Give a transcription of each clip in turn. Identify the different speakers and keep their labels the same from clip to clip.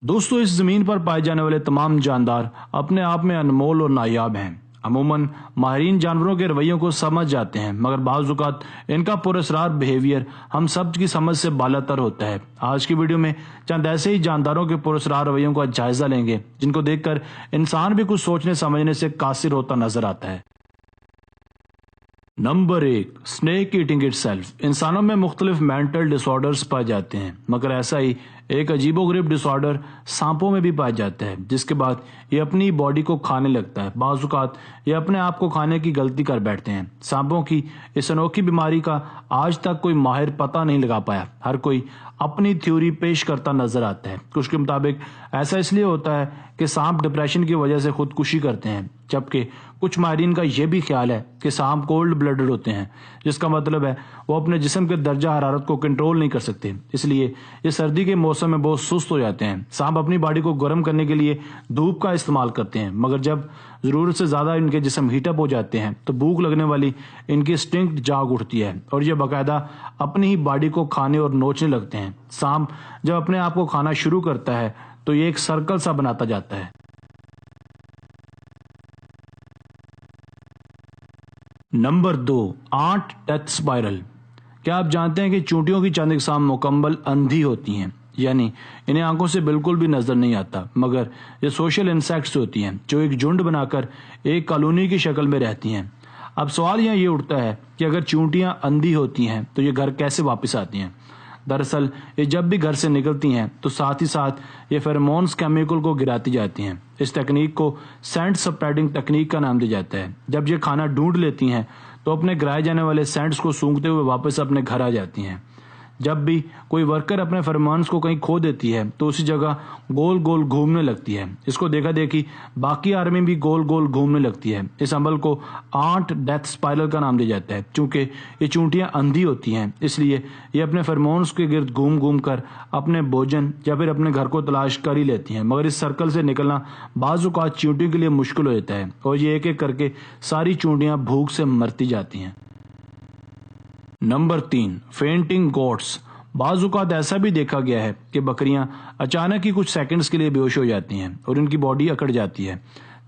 Speaker 1: दोस्तों, इस जमीन पर पाए जाने वाले तमाम जानदार अपने आप में अनमोल और नायाब हैं। अमूमन माहिरीन जानवरों के रवैयों को समझ जाते हैं, मगर बाज़ औक़ात इनका पुरअसरार बिहेवियर हम सब की समझ से बालातर होता है। आज की वीडियो में चंद ऐसे ही जानदारों के पुरअसरार रवैयों का जायजा लेंगे जिनको देखकर इंसान भी कुछ सोचने समझने से कासिर होता नजर आता है। Number 1, snake eating itself. इंसानों में मुख्तलिफ मेंटल डिसऑर्डर्स पाए जाते हैं, मगर ऐसा ही एक अजीबोगरीब डिसऑर्डर सांपों में भी पाया जाता है, जिसके बाद ये अपनी बॉडी को खाने लगता है। बाज़ औक़ात ये अपने आप को खाने की गलती कर बैठते हैं। सांपों की इस अनोखी बीमारी का आज तक कोई माहिर पता नहीं लगा पाया। हर कोई अपनी थ्योरी पेश करता नजर आता है। कुछ के मुताबिक ऐसा इसलिए होता है कि सांप डिप्रेशन की वजह से खुदकुशी करते हैं, जबकि कुछ माहिरीन का यह भी ख्याल है कि सांप कोल्ड ब्लडेड होते हैं, जिसका मतलब है वो अपने जिस्म के दर्जा हरारत को कंट्रोल नहीं कर सकते, इसलिए ये सर्दी के मौसम में बहुत सुस्त हो जाते हैं। सांप अपनी बॉडी को गर्म करने के लिए धूप का इस्तेमाल करते हैं, मगर जब जरूरत से ज्यादा इनके जिस्म हीटअप हो जाते हैं तो भूख लगने वाली इनकी इंस्टिंक्ट जाग उठती है और ये बाकायदा अपनी ही बॉडी को खाने और नोचने लगते हैं। सांप जब अपने आप को खाना शुरू करता है तो ये एक सर्कल सा बनाता जाता है। Number 2, ant death spiral. क्या आप जानते हैं कि चूंटियों की चंद इकसाम मुकम्मल अंधी होती हैं, यानी इन्हें आंखों से बिल्कुल भी नजर नहीं आता, मगर ये सोशल इंसेक्ट्स होती हैं जो एक झुंड बनाकर एक कॉलोनी की शक्ल में रहती हैं। अब सवाल यहाँ ये उठता है कि अगर चूंटियां अंधी होती हैं तो ये घर कैसे वापस आती हैं। दरअसल ये जब भी घर से निकलती हैं तो साथ ही साथ ये फेरोमोन्स केमिकल को गिराती जाती हैं। इस तकनीक को सेंट स्प्रेडिंग तकनीक का नाम दिया जाता है। जब ये खाना ढूंढ लेती हैं तो अपने गिराए जाने वाले सेंट्स को सूंघते हुए वापस अपने घर आ जाती हैं। जब भी कोई वर्कर अपने फेरोमोन्स को कहीं खो देती है तो उसी जगह गोल गोल घूमने लगती है। इसको देखा देखी बाकी आर्मी भी गोल गोल घूमने लगती है। इस अमल को आंट डेथ स्पाइरल का नाम दिया जाता है। चूंकि ये चूंटियां अंधी होती हैं, इसलिए ये अपने फेरोमोन्स के गिर्द घूम घूम कर अपने भोजन या फिर अपने घर को तलाश कर ही लेती हैं, मगर इस सर्कल से निकलना बाज़ औक़ात चींटियों के लिए मुश्किल हो जाता है और ये एक एक करके सारी चूंटियां भूख से मरती जाती हैं। Number 3, fainting goats. बाज़ औक़ात ऐसा भी देखा गया है कि बकरियां अचानक ही कुछ सेकंड्स के लिए बेहोश हो जाती हैं और उनकी बॉडी अकड़ जाती है।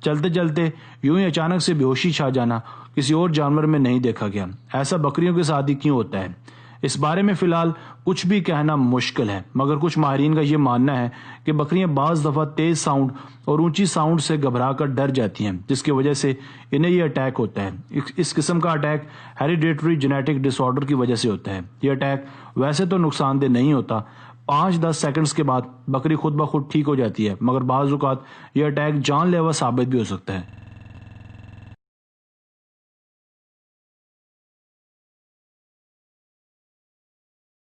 Speaker 1: चलते चलते यूं ही अचानक से बेहोशी छा जाना किसी और जानवर में नहीं देखा गया। ऐसा बकरियों के साथ ही क्यों होता है, इस बारे में फिलहाल कुछ भी कहना मुश्किल है, मगर कुछ माहिरीन का यह मानना है कि बकरियां बाज़ दफ़ा तेज साउंड और ऊंची साउंड से घबराकर डर जाती हैं, जिसकी वजह से इन्हें यह अटैक होता है। इस किस्म का अटैक हेरिडेटरी जेनेटिक डिसऑर्डर की वजह से होता है। यह अटैक वैसे तो नुकसानदेह नहीं होता, 5-10 सेकंड्स के बाद बकरी खुद ब खुद ठीक हो जाती है, मगर बाज़ औक़ात यह अटैक जानलेवा साबित भी हो सकता है।